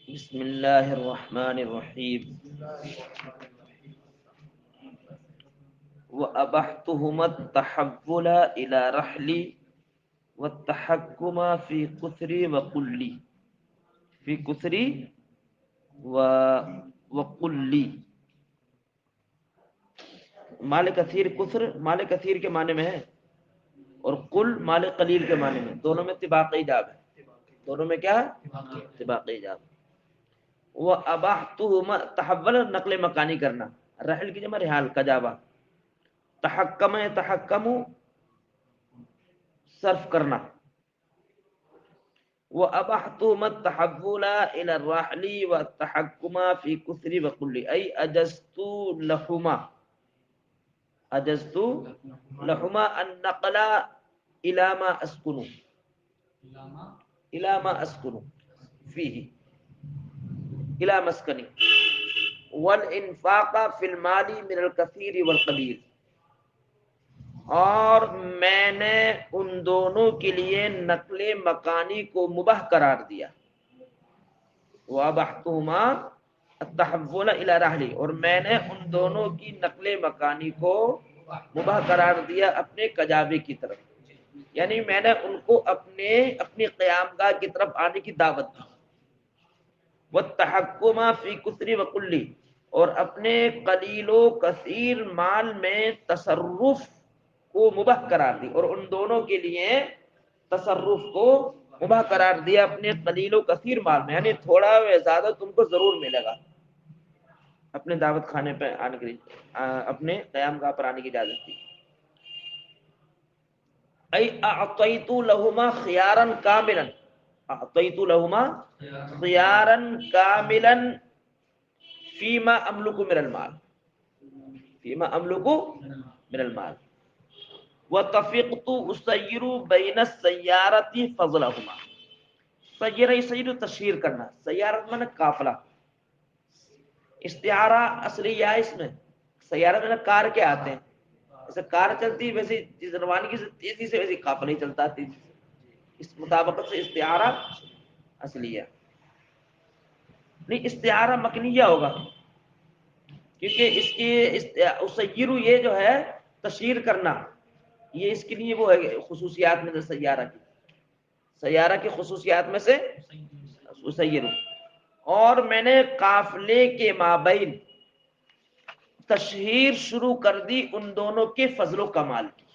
بسم اللہ الرحمن الرحیم وَأَبَحْتُهُمَا التَّحَوُّلَ إِلَى رَحْلِ وَالتَّحَكُّمَ فِي كُثْرِ وَقُلِّ فی کثری وقلی. مال کثیر کثر مال کثیر کے معنی میں ہے اور قل مال قلیل کے معنی میں، دونوں میں طباق ایجاب ہے. دونوں میں کیا ہے؟ طباق ایجاب. وہ اباحتہما تحول نقل مکانی کرنا، رحل کی جمع رحال کجاوا. تحکم تحکم صرف کرنا. وہ اباحتہما التحول الى الرحل والتحکم فی کثر وقل ای اجزت لہما لہما النقل الى ما اسکن فیہ الى مسکنی والانفاق فی المال من الکثیر والقلیل. اور میں نے ان دونوں کے لیے نقل مکانی کو مباح قرار دیا. وَأَبَحْتُهُمَا التَّحَوُّلَ إِلَى رَحْلِ، اور میں نے ان دونوں کی نقل مکانی کو مباح قرار دیا اپنے کجاوے کی طرف. یعنی میں نے ان کو اپنی قیام گاہ کی طرف آنے کی دعوت دی. وَالتَّحَكُّمَ فِي كُثْرِ وَقُلِّ، اور اپنے قلیل و کثیر مال میں تصرف کو مباح قرار دی، اور ان دونوں کے لیے تصرف کو مباح قرار دیا اپنے قلیل و کثیر مال میں. یعنی تھوڑا و زیادہ تم کو ضرور ملے گا. اپنے دعوت خانے پہ آنے کے لیے اپنے قیام گاہ پر آنے کی اجازت دی. ای اعطیت لہما خیارا کاملا، اعطیت لہما خیارا کاملا فیما املک من المال، فیما املک من المال. وَتَفِقْتُ أُسَيِّرُ بَيْنَ السَّيَّارَةِ فَضْلَهُمَا. سیرہ تشہیر کرنا، سیارت میں قافلہ. استعارہ اصلی یا اس میں سیارہ میں کار کے آتے ہیں. جیسے کار چلتی ویسے جس روانگی سے تیزی سے ویسے قافلہ ہی چلتا تیزی سے. اس مطابقت سے استعارہ اصلیہ نہیں، استعارہ مکنیہ ہوگا، کیونکہ اس کی اسیرو یہ جو ہے تشہیر کرنا، یہ اس کے لیے وہ ہے خصوصیات میں سے سیارہ کی خصوصیات میں سے اسیرو. اور میں نے قافلے کے مابین تشہیر شروع کر دی ان دونوں کے فضل و کمال کی.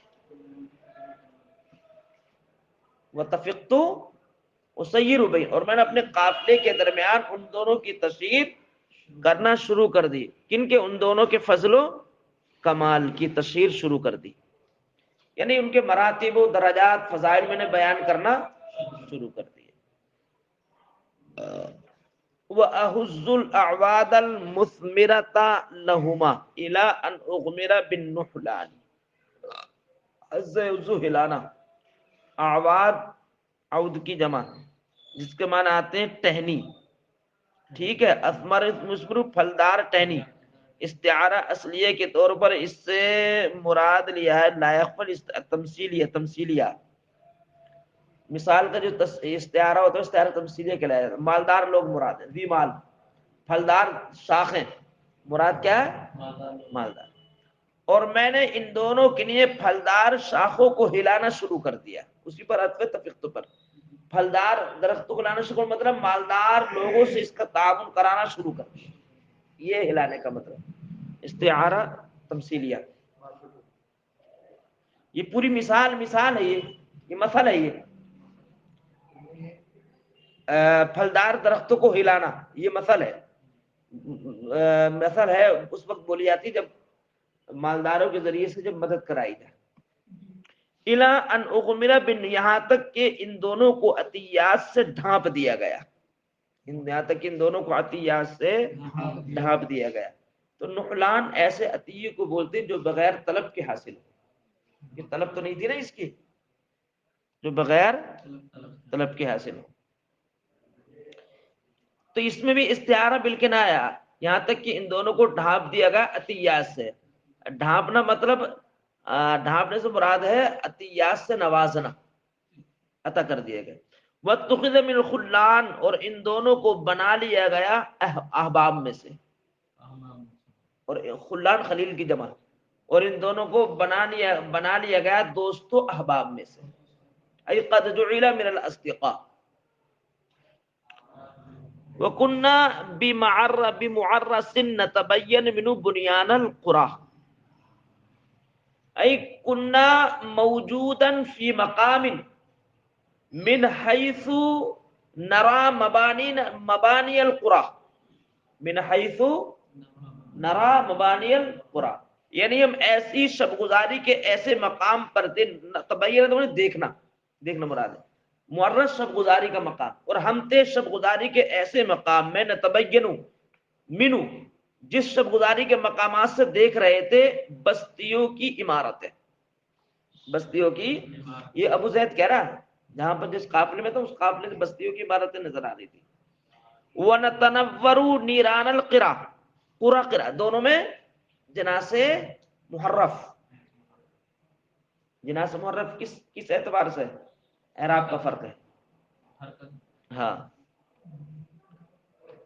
وَتَفِقْتُ أُسَيِّرُ بَيْنَ، اور میں نے اپنے قافلے کے درمیان ان دونوں کی تشہیر کرنا شروع کر دی. کن کے؟ ان دونوں کے فضل و کمال کی تشہیر شروع کر دی. یعنی ان کے مراتب و درجات فضائل میں نے بیان کرنا شروع کر دیے. وَأَهُزُّ الْأَعْوَادَ الْمُثْمِرَةَ لَهُمَا إِلَىٰ أَنْ أُغْمِرَ بِالنُّحْلَانِ. عزو ہلانا، اعواد عود کی جمع جس کے معنی آتے ہیں ٹہنی. ٹھیک ہے، اثمر مسمر پھلدار ٹہنی. استعارہ اصلیہ کے طور پر اس سے مراد لیا ہے لائق پر تمثیلیہ. مثال کا جو استعارہ ہوتا ہے استعارہ تمثیلیہ کہلایا جاتا ہے. مالدار لوگ مراد ہے، ذی مال. پھلدار شاخیں مراد کیا ہے؟ مالدار. اور میں نے ان دونوں کے لیے پھلدار شاخوں کو ہلانا شروع کر دیا. اسی پر عطف تفقت پر پھلدار درختوں کو لانا شروع، مطلب مالدار لوگوں سے اس کا تعاون کرانا شروع کر دیا. یہ ہلانے کا مطلب استعارہ تمثیلیہ. یہ پوری مثال ہے، یہ مثل ہے. یہ پھلدار درختوں کو ہلانا یہ مثل ہے. مثل ہے اس وقت بولی جاتی جب مالداروں کے ذریعے سے جب مدد کرائی جائے. الا ان اغمر بن، یہاں تک کہ ان دونوں کو عطیات سے ڈھانپ دیا گیا. یہاں تک کہ ان دونوں کو عطیات سے ڈھانپ دیا گیا. تو نحلان ایسے عطیے کو بولتے ہیں جو بغیر طلب کے حاصل ہو. یہ طلب تو نہیں تھی نا اس کی، جو بغیر طلب کے حاصل ہو. تو اس میں بھی استعارہ بالکنایہ، یہاں تک کہ ان دونوں کو ڈھانپ دیا گیا عطیات سے. ڈھانپنا مطلب ڈھانپنے سے مراد ہے عطیات سے نوازنا، عطا کر دیا گیا. واتخذ من الخلان، اور ان دونوں کو بنا لیا گیا احباب میں سے، اور خلان خلیل کی جمع، اور ان دونوں کو بنا لیا گیا دوستو احباب میں سے، ای قد جعل من الاصدقاء. وَكُنَّا بِمُعَرَّسٍ نَتَبَيَّنُ مِنْهُ بُنْيَانَ الْقُرَى، ای کننا موجودا فی مقام من حیث نرى مبانی القرى، من حیث نرى مبانی القرى، یعنی ہم ایسی شب گزاری کے ایسے مقام پر تھے، تبین دیکھنا، دیکھنا مراد ہے، معرض شب گزاری کا مقام، اور ہم تھے شب گزاری کے ایسے مقام میں، نتبین منو، جس شب گزاری کے مقامات سے دیکھ رہے تھے بستیوں کی عمارتیں، بستیوں کی، یہ ابو زید کہہ رہا جہاں پر جس قافلے میں تھا اس قافلے سے بستیوں کی عمارتیں نظر آ رہی تھی. وَنَتَنَوَّرُ نِيرَانَ الْقِرَى، قرى قرى دونوں میں جناس محرف، جناس محرف کس اعتبار سے؟ اعراب کا فرق ہے. ہاں،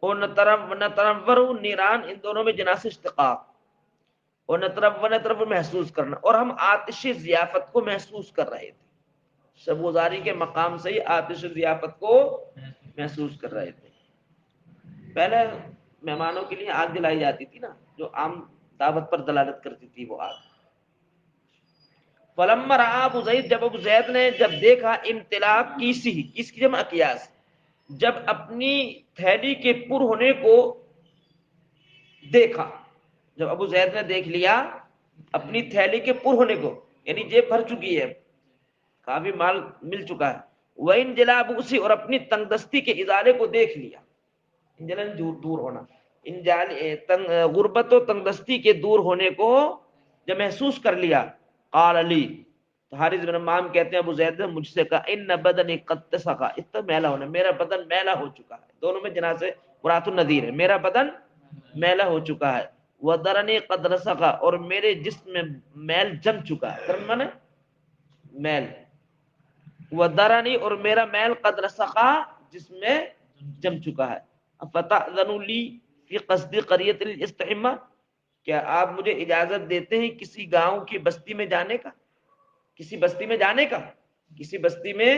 اور نتنور نیران، ان دونوں میں جناس اشتقاق، اور نترو محسوس کرنا، اور ہم آتش ضیافت کو محسوس کر رہے تھے، شب گزاری کے مقام سے ہی آتش ضیافت کو محسوس کر رہے تھے. پہلے مہمانوں کے لیے آگ جلائی جاتی تھی نا، جو عام دعوت پر دلالت کرتی تھی وہ آگ. فلما رأى ابو زید، جب ابو زید نے جب دیکھا، امتلاک کیسی، کس کی جمع اکیاس، جب اپنی تھیلی کے پر ہونے کو دیکھا، جب ابو زید نے دیکھ لیا اپنی تھیلی کے پر ہونے کو، یعنی جیب بھر چکی ہے، کافی مال مل چکا ہے. وَإِنْ جَلَا بُؤْسِ، اور اپنی تنگ دستی کے ازالے کو دیکھ لیا، انجلن دور ہونا، غربت و تنگ دستی کے دور ہونے کو جب محسوس کر لیا. قال علی، حارث بن حمام کہتے ہیں ابو زید نے مجھ سے کہا، ان بدنی قد تسقا، اتنا میلا ہونا، میرا بدن میلا ہو چکا ہے، دونوں میں جناس مرات النذیر ہے، میرا بدن میلا ہو چکا ہے. ودرنی قد رسقا، اور میرے جسم میں میل جم چکا ہے، درن مانے میل، ودرنی، اور میرا میل قد رسقا، جسم میں جم چکا ہے. فتأذن لی فی قصد قریۃ الاستحمہ، کیا آپ مجھے اجازت دیتے ہیں کسی گاؤں کی بستی میں جانے کا، کسی بستی میں جانے کا، کسی بستی میں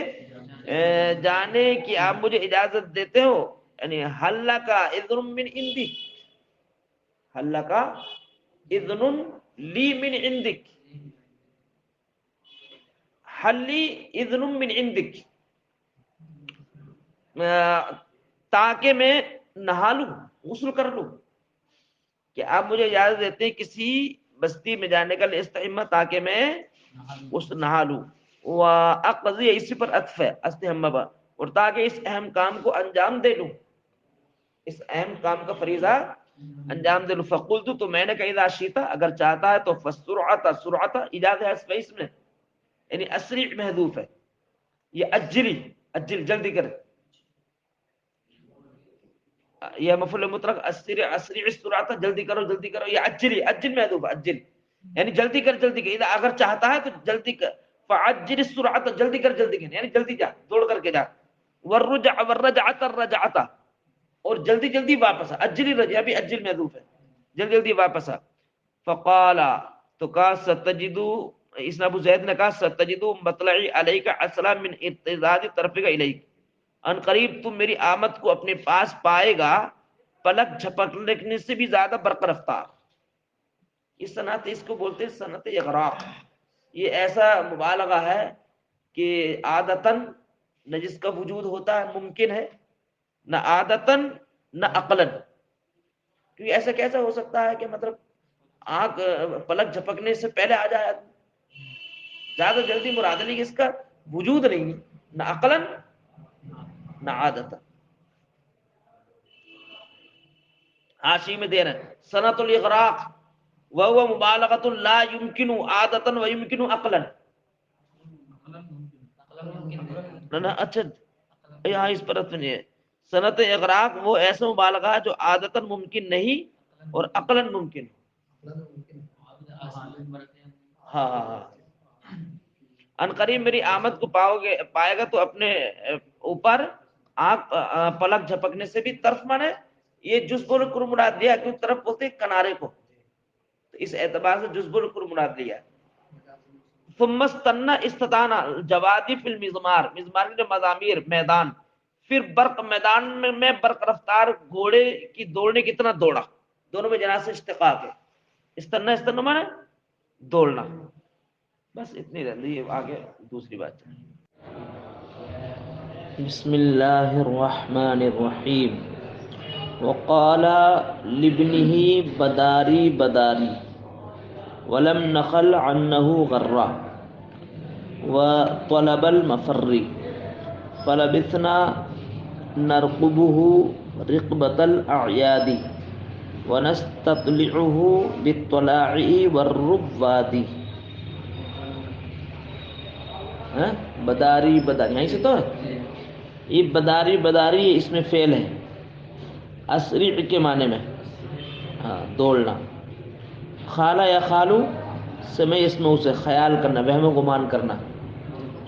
جانے کی آپ مجھے اجازت دیتے ہو. یعنی حل کا اذن من عندک، حل کا اذن لی من عندک، حلی اذن من عندک، تاکہ میں نہا لوں، غسل کر لوں، کہ آپ مجھے اجازت دیتے ہیں کسی بستی میں جانے کا، استحمہ، تاکہ میں اس نہا لوں. واقضی، اسی پر عطف ہے استحمہ، اور تاکہ اس اہم کام کو انجام دے لوں، اس اہم کام کا فریضہ انجام دے لوں. فقلت، تو میں نے کہا، اذا شئت، اگر چاہتا ہے تو، فسرعت، سرعت اجازت ہے اس میں، یعنی اسرع محذوف ہے، یہ اجلی، اجل جلدی کر، یہ مفعول مطلق، اسرع السرعت، جلدی کرو جلدی کرو، یہ اجلی، اجل محذوف، اجل یعنی جلدی کر جلدی کر، اگر چاہتا ہے تو جلدی کر. فعجل السرعت، جلدی کر جلدی کر، یعنی جلدی جا، دوڑ کر کے جا. والرجعت الرجعت، اور جلدی جلدی واپس آ، اجل رجع بھی اجل محذوف ہے، جلدی جلدی واپس آ. فقال، تو کہا، ستجدو، اس نے ابو زید نے کہا، ستجدو مطلعی علیک السلام من ارتداد طرفک الیک، ان قریب تم میری آمد کو اپنے پاس پائے گا پلک جھپکنے سے بھی زیادہ برق رفتار. اس صنعت، اس کو بولتے ہیں صنعت اغراق. یہ ایسا مبالغہ ہے کہ عادتاً نہ جس کا وجود ہوتا ہے ممکن ہے، نہ عادتاً نہ عقلاً. کیونکہ ایسا کیسا ہو سکتا ہے کہ مطلب آنکھ پلک جھپکنے سے پہلے آ جائے آدمی، زیادہ جلدی مراد نہیں، اس کا وجود نہیں، نہ عقلاً نہ عادتاً. حاشی میں دے رہے ہیں صنعت الاغراق وهو مبالغۃ لا يمكن عادتا ويمكن عقلا. نہ اچھا یہاں اس پر نہیں ہے. صنعت اغراق وہ ایسا مبالغہ ہے جو عادتا ممکن نہیں اور عقلا ممکن. ہاں ہاں ہاں. ان قریب میری آمد کو پائے گا تو اپنے اوپر آنکھ پلک جھپکنے سے بھی طرف مانے یہ جزب القرب مراد لیا کیوں طرف بولتے کنارے کو، تو اس اعتبار سے جزب القرب مراد لیا. ثم استنى استطانا جوادی فی المزمار، مزمار کے مزامیر میدان، پھر برق میدان میں برق رفتار گھوڑے کی دوڑنے کی طرح دوڑا. دونوں میں جناس سے اشتقاق ہے. استنا مانے دوڑنا. بس اتنی رہی ہے، آگے دوسری بات چلے. بسم اللہ الرحمن الرحیم. وقال لابنه بداری بداری ولم نخل عنه غرا وطلب المفر فلبثنا نرقبه رقبة الأعياد ونستطلعه بالطلاع والرباد. بداری بداری یہیں سے تو ہے یہ بداری بداری، اس میں فعل ہے اسریع کے معنی میں، دوڑنا. خالہ یا خالو سمے اس میں اسے خیال کرنا، وہم و گمان کرنا،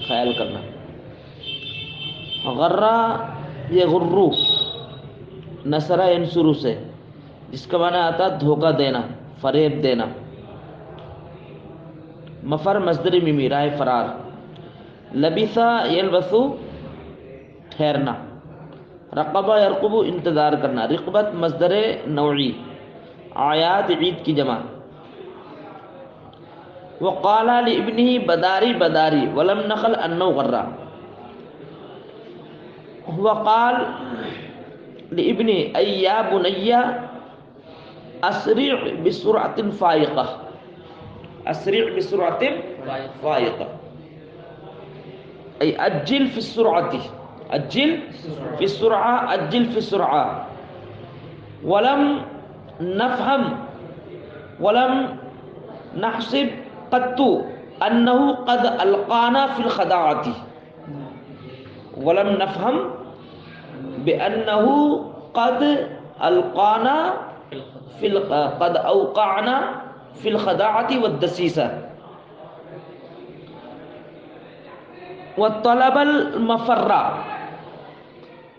خیال کرنا. غرہ یہ غرو نصرہ ینصرو سے، جس کا معنی آتا دھوکہ دینا، فریب دینا. مفر مصدر میمی راہ فرار. لبثا یلبثو ٹھہرنا. رقبہ یرقبو انتظار کرنا. رقبت مصدر نوعی. آیات عید کی جمع. وقال لابنه بداری بداری ولم نخل انه غرا. وقال لابنه اي يا بني اسرع بسرعة فائقة. اسرع بسرعة فائقة اي اجل في السرعة، اجل في السرعة، اجل في السرعة. ولم نفهم ولم نحسب قد انه قد القانا في الخداعة. ولم نفهم بانه قد القانا في قد اوقعنا في الخداعة والدسيسة. وطلب المفر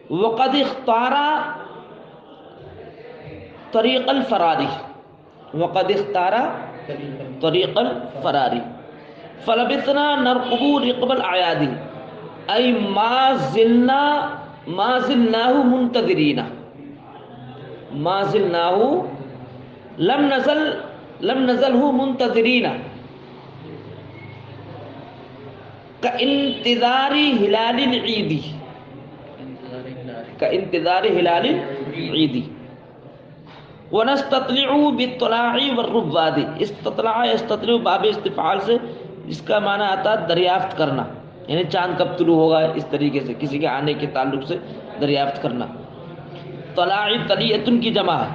وقد اختار طریق الفراری. وقد اختار طریق الفراری. فلبثنا نرقب رقب الاعیاد ای ما زلناه منتظرین. ما زلناه لم نزله منتظرین كانتظار هلال العيد. كانتظار هلال العيد. ونستطلع بالطلاع والرباد. استطلاع يستطلع باب استفعال سے، جس کا معنی آتا ہے دریافت کرنا، یعنی چاند کب طلوع ہوگا، اس طریقے سے کسی کے آنے کے تعلق سے دریافت کرنا. طلاع طلیعۃ کی جمع ہے.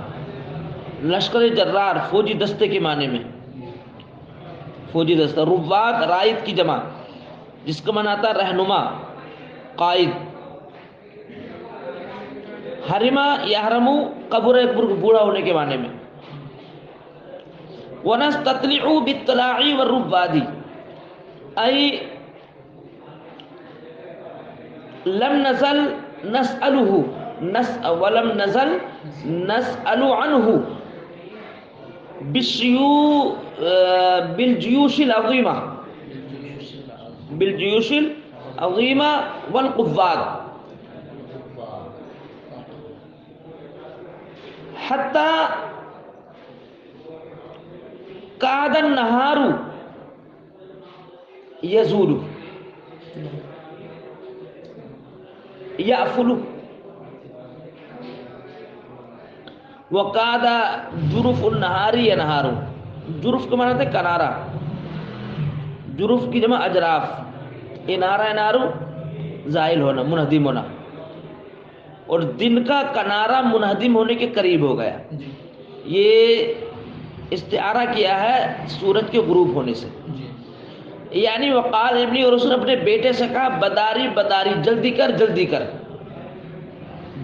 لشکر جرار فوجی دستے کے معنی میں، فوجی دستہ. رباد رائد کی جمع، جس کا معنی آتا ہے رہنما، قائد. حرما یحرمو قبر بوڑھا ہونے کے معنی میں. ونستطلع بالطلاع والرباد ای لم نزل نسأله ولم نزل نسأل عنه بالجيوش العظيمة بالجيوش العظيمة والقوات حتى كاد النهار يزول يأفل. وكاد جرف النهار ينهار. جرف کا معنی ہے کنارہ، جرف کی جمع اجراف. انارہ انارو زائل ہونا، منہدم ہونا. اور دن کا کنارہ منہدم ہونے کے قریب ہو گیا. یہ استعارہ کیا ہے سورج کے غروب ہونے سے. یعنی وقال ابنی، اور اس نے اپنے بیٹے سے کہا بداری بداری، جلدی کر جلدی کر،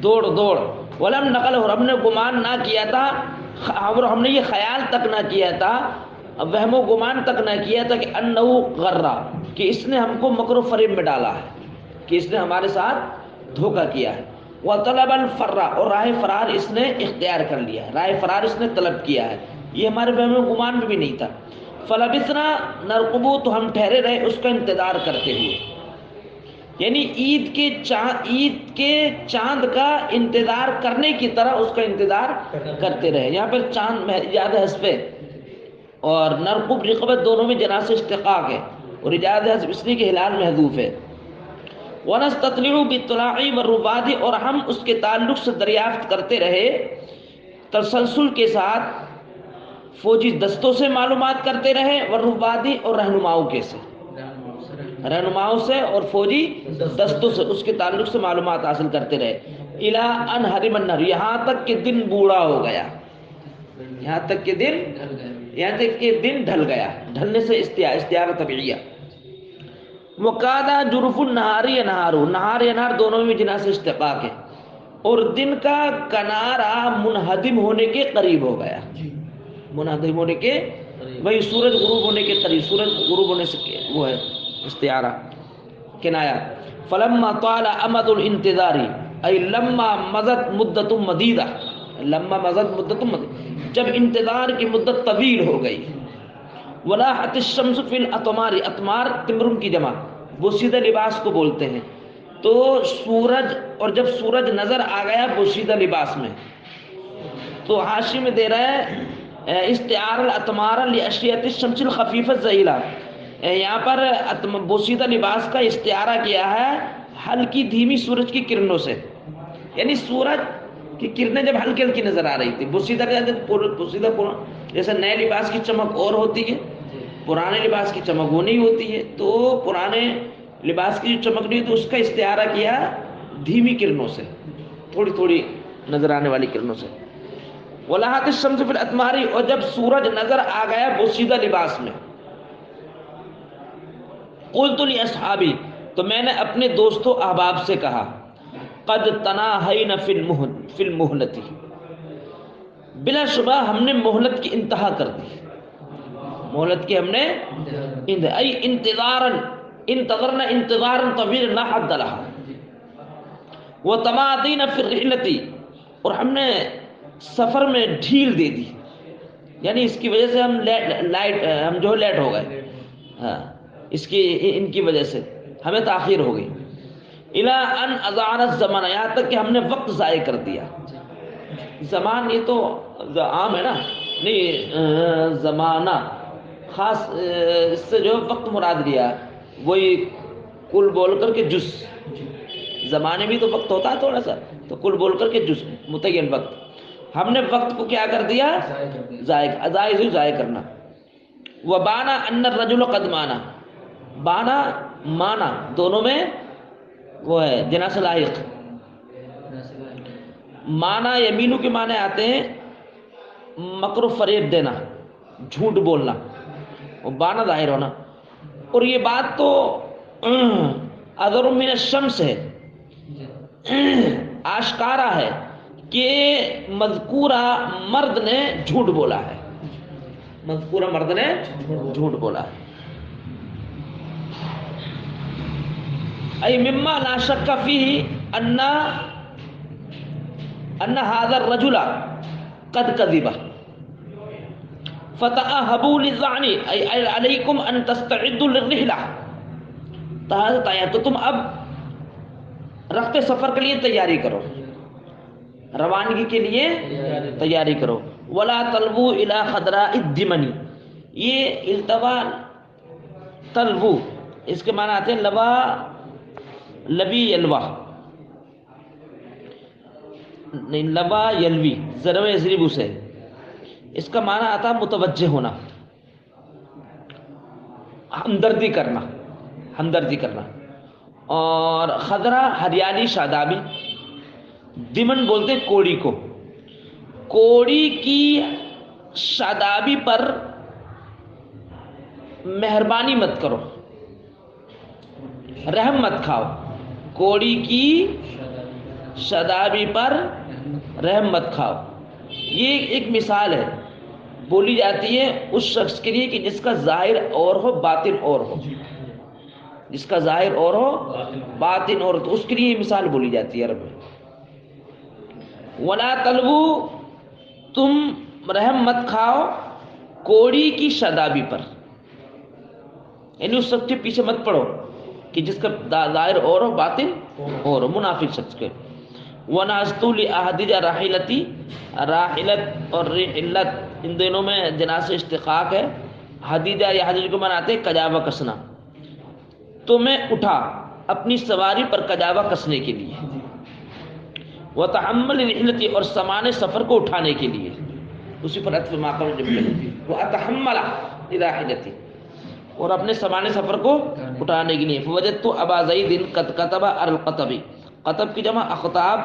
دوڑ دوڑ. ولم نقل، اور ہم نے گمان نہ کیا تھا، اور ہم نے یہ خیال تک نہ کیا تھا، وہم و گمان تک نہ کیا تھا کہ انہو غرہ، کہ اس نے ہم کو مکر و فریب میں ڈالا ہے، کہ اس نے ہمارے ساتھ دھوکہ کیا ہے۔ وطلب الفر، اور راہ فرار اس نے اختیار کر لیا ہے، راہ فرار اس نے طلب کیا ہے، یہ ہمارے وہم و گمان میں بھی نہیں تھا۔ فلبثنا نرقبو، تو ہم ٹھہرے رہے اس کا انتظار کرتے ہوئے، یعنی عید کے چاند کا انتظار کرنے کی طرح اس کا انتظار کرتے رہے۔ یہاں پر چاند ایجاد حذف ہے اور نرقب رقبت دونوں میں جناح سے اشتقاق ہے، اور ایجاد حذف اس لیے کہ ہلال محذوف ہے۔ ونستطلع باطلاع والرباد، اور ہم اس کے تعلق سے دریافت کرتے رہے تسلسل کے ساتھ، فوجی دستوں سے معلومات کرتے رہے، والربادی، اور رہنماؤں سے اور فوجی دستوں سے اس کے تعلق سے معلومات حاصل کرتے رہے۔ الی ان حرم النہر، یہاں تک کہ دن بوڑھا ہو گیا، یہاں تک کہ دن ڈھل گیا، ڈھلنے سے استعارہ طبیعیہ۔ وقادا جرف النہار ینہار، نہار ینہار دونوں میں جناح سے اشتقاق ہے، اور دن کا کنارہ منہدم ہونے کے قریب ہو گیا، منہدم ہونے کے، وہی سورج غروب ہونے کے قریب، سورج غروب ہونے سے وہ ہے استعارہ کنایا۔ فلما طال امد الانتظار، ای لما مضت مدت مدیدہ، لما مضت مدت مدیدہ، جب انتظار کی مدت طویل ہو گئی۔ ولاحت الشمس فی الاطمار، اطمار تمرن کی جمع، بوسیدہ لباس کو بولتے ہیں، تو سورج، اور جب سورج نظر آ گیا بوسیدہ لباس میں، تو حاشی میں دے رہا ہے استعار الاطمار لاشیاء الشمس الخفیفہ الزئیلہ، یہاں پر بوسیدہ لباس کا استعارہ کیا ہے ہلکی دھیمی سورج کی کرنوں سے، یعنی سورج کی کرنیں جب ہلکی ہلکی نظر آ رہی تھی، بوسیدہ جیسے نئے لباس کی چمک اور ہوتی ہے، پرانے لباس کی چمک وہ نہیں ہوتی ہے، تو پرانے لباس کی جو چمک نہیں تو اس کا استعارہ کیا دھیمی کرنوں سے، تھوڑی تھوڑی نظر آنے والی کرنوں سے۔ ولاحت الشمس فی الاطمار، اور جب سورج نظر آ گیا بوسیدہ لباس میں، قلت لاصحابی، تو میں نے اپنے دوستوں احباب سے کہا، قد تناہینا فی المہلۃ، بلا شبہ ہم نے مہلت کی انتہا کر دی، مہلت کی ہم نے ای انتظارا، انتظرنا انتظارا طویلا لا حد لها، وتمادینا فی الرحلۃ، اور ہم نے سفر میں ڈھیل دے دی، یعنی اس کی وجہ سے ہم جو لیٹ ہو گئے، ہاں ان کی وجہ سے ہمیں تاخیر ہو گئی۔ الی ان اضاعنا الزمان، یہاں تک کہ ہم نے وقت ضائع کر دیا۔ زمان یہ تو عام ہے نا، نہیں زمانہ خاص، اس سے جو وقت مراد لیا، وہی کل بول کر کے جز، زمانے بھی تو وقت ہوتا ہے تھوڑا سا، تو کل بول کر کے جز متعین وقت، ہم نے وقت کو کیا کر دیا، ضائع کرنا۔ وبانا ان الرجل قد مانا، بانا مانا دونوں میں وہ ہے جناح سے لاحق، مانا یمینو کے معنی آتے ہیں مکر و فریب دینا، جھوٹ بولنا، اور بانا ظاہر ہونا، اور یہ بات تو اظہر من الشمس ہے، آشکارا ہے کہ مذکورہ مرد نے جھوٹ بولا ہے، مذکورہ مرد نے جھوٹ بولا ہے۔ ای مما لا شک فیہ ان هذا الرجل قد کذب فتأہبوا للظعن، ای علیکم ان تستعدوا للرحلہ، تو تم اب رخت سفر کے لیے تیاری کرو، روانگی کے لیے تیاری کرو۔ ولا تلووا الی خضراء الدمن، یہ التوا تلوو اس کے معنی آتے ہیں لوا، لبی یلوا، نہیں لبا یلوی، ضرب یضرب سے، اس کا معنی آتا متوجہ ہونا، ہمدردی کرنا، ہمدردی کرنا، اور خضرا ہریالی شادابی، دمن بولتے ہیں کوڑی کو، کوڑی کی شادابی پر مہربانی مت کرو، رحم مت کھاؤ، کوڑی کی شادابی پر رحم مت کھاؤ، یہ ایک مثال ہے، بولی جاتی ہے اس شخص کے لیے کہ جس کا ظاہر اور ہو باطن اور ہو، جس کا ظاہر اور ہو باطن اور، تو اس کے لیے مثال بولی جاتی ہے عرب میں. ولا تلوو، تم رحم مت کھاؤ کوڑی کی شادابی پر، یعنی اس سب کے پیچھے مت پڑو کہ جس کا ظاہر اور ہو باطن اور ہو، منافق شخص کے. ونازتو لأحدج راحلتی، راحلت اور رحلت ان دونوں میں جناس سے اشتقاق ہے. حدیجہ یا حدیج کو مناتے کجاوا کسنا، تو میں اٹھا اپنی سواری پر کجاوا کسنے کے لیے. وتحمل رحلتی، اور سامان سفر کو اٹھانے کے لیے، اسی پر عطف ما قبل جملے واتحمل راحلتی، اور اپنے سامان سفر کو اٹھانے کے لیے. فوجدت ابا زید قد كتب على القطب، قطب کی جمع اقطاب،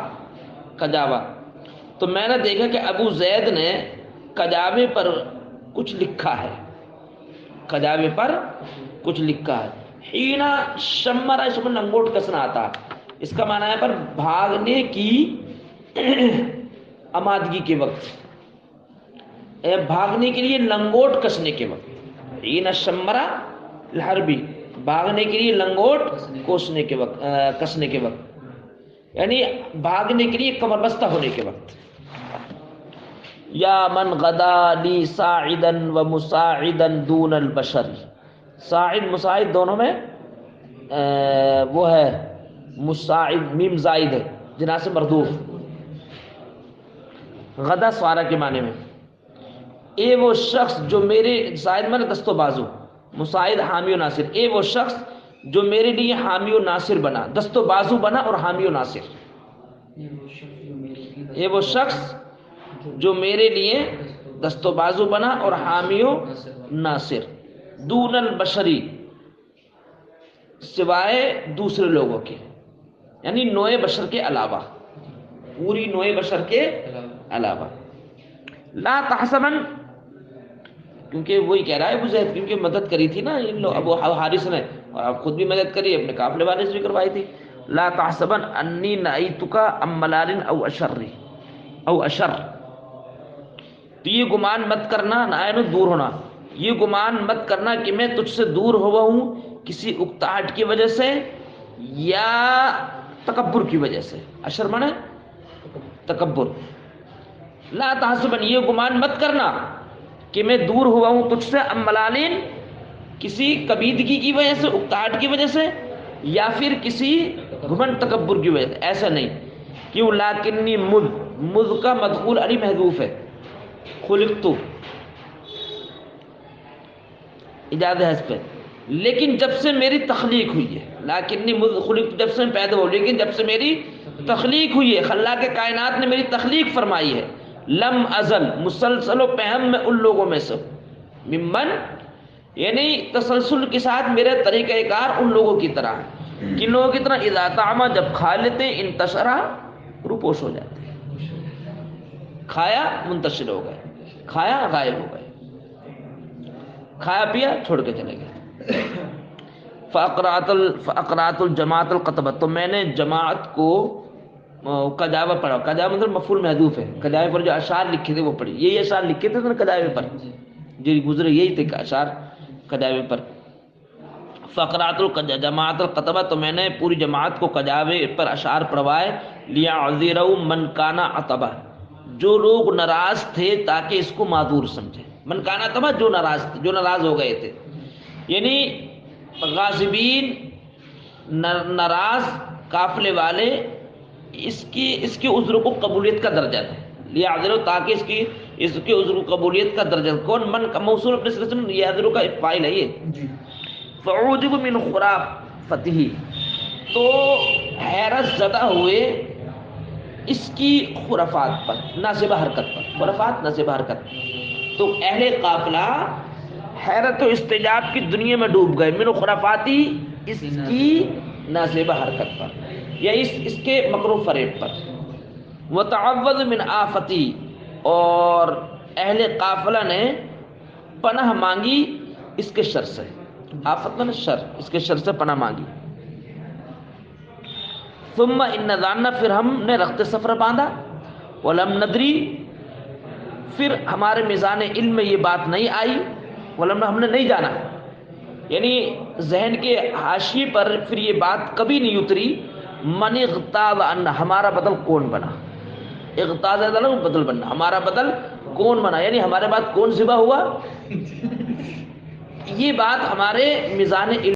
کجاوا. تو میں نے دیکھا کہ ابو زید نے کجاوے پر کچھ لکھا ہے، کجاوے پر کچھ لکھا ہے. حینا شمرا، اس میں لنگوٹ کسنا آتا، اس کا معنی ہے پر بھاگنے کی آمادگی کے وقت، بھاگنے کے لیے لنگوٹ کسنے کے وقت. حین شمرا الحربی، بھاگنے کے لیے لنگوٹ کوسنے کے وقت، کسنے کے وقت، یعنی بھاگنے کے لیے کمر بستہ ہونے کے وقت. یا من غدا لی ساعدا و مساعدا دون البشر، ساعد مساعد دونوں میں وہ ہے مساعد، میم زائد ہے جناس مردوف. غدا سوارا کے معنی میں. اے وہ شخص جو میرے، زائد من دست و بازو، مساعد حامی و ناصر، اے وہ شخص جو میرے لیے حامی و ناصر بنا، دست و بازو بنا اور حامی و ناصر. اے وہ شخص جو میرے لیے دست و بازو بنا اور حامی و ناصر. دون البشری، سوائے دوسرے لوگوں کے، یعنی نوع بشر کے علاوہ، پوری نوع بشر کے علاوہ. لا تحسبن، کیونکہ وہی کہہ رہا ہے ابو زید، کیونکہ مدد کری تھی نا ان لوگ ابو حارث نے، اور آپ خود بھی مدد کری، اپنے قافلے والے سے بھی کروائی تھی. لا تحسبن انی نعیتک ام ملال او اشر، او اشر، تو یہ گمان مت کرنا، نائن دور ہونا، یہ گمان مت کرنا کہ میں تجھ سے دور ہوا ہوں کسی اکتاہٹ کی وجہ سے یا تکبر کی وجہ سے. اشر مانے تکبر. لا تحسبن، یہ گمان مت کرنا کہ میں دور ہوا ہوں تجھ سے، ام ملالین، کسی کبیدگی کی وجہ سے، اکتاہٹ کی وجہ سے، یا پھر کسی گھمنڈ تکبر کی وجہ سے، ایسا نہیں. کیوں؟ لیکنی مذ کا مدخول علی محذوف ہے، خلقتو اجازت ہے اس پہ، لیکن جب سے میری تخلیق ہوئی ہے، لیکنی مذ خلقت، جب سے میں پیدا ہوں، لیکن جب سے میری تخلیق ہوئی ہے، خلاق کائنات نے میری تخلیق فرمائی ہے. لم ازل، مسلسل و پہم میں ان لوگوں میں سے، ممن، یعنی تسلسل کے ساتھ میرے طریقہ کار ان لوگوں کی طرح ہے. کن لوگوں کی طرح؟ اذا طعما، جب کھا لیتے، انتشرا، روپوش ہو جاتے، کھایا منتشر ہو گئے، کھایا غائب ہو گئے، کھایا پیا چھوڑ کے چلے گئے. فاقرات الجماعت القطبۃ، تو میں نے جماعت کو کجاوا پڑھا. کجاوا مطلب مفعول محذوف ہے، کجاوے پر جو اشعار لکھے تھے وہ پڑھی. یہی اشعار لکھے تھے نا کجاوے پر، جو گزرے یہی تھے اشعار کجاوے پر. فقرات الجماعت القطبہ، تو میں نے پوری جماعت کو کجاوے پر اشعار پڑھوائے. لیعذروا من کان عطبہ، جو لوگ ناراض تھے تاکہ اس کو معذور سمجھے. من کان عطبہ، جو ناراض تھے، جو ناراض ہو گئے تھے، یعنی غاصبین، ناراض قافلے والے، اس کی عذر کو قبولیت کا درجہ دیں. لیعذروا، تاکہ اس کے عذر کو قبولیت کا درجہ. کون؟ من کا موصول اپنے سلسلے میں، لیعذروا کا فاعل ہے یہ. فعوجب من خرافته، تو حیرت زدہ ہوئے اس کی خرافات پر، ناصبہ حرکت پر. خرافات ناصبہ حرکت، تو اہل قافلہ حیرت و استعجاب کی دنیا میں ڈوب گئے. من خرافاتی، اس کی ناصبہ حرکت پر، یا اس کے مکر و فریب پر. وتعوذ من آفتی، اور اہل قافلہ نے پناہ مانگی اس کے شر سے. آفت میں شر، اس کے شر سے پناہ مانگی. ثم ان ذاننا، پھر ہم نے رخت سفر باندھا. ولم ندری، پھر ہمارے میزان علم میں یہ بات نہیں آئی. ولم، ہم نے نہیں جانا، یعنی ذہن کے حاشیے پر پھر یہ بات کبھی نہیں اتری من اغتاظ ان ہمارا بدل کون بنا، اغتاظ بدل بننا، ہمارا بدل کون بنا، یعنی ہمارے بعد کون ذبح ہوا. یہ بات ہمارے میزان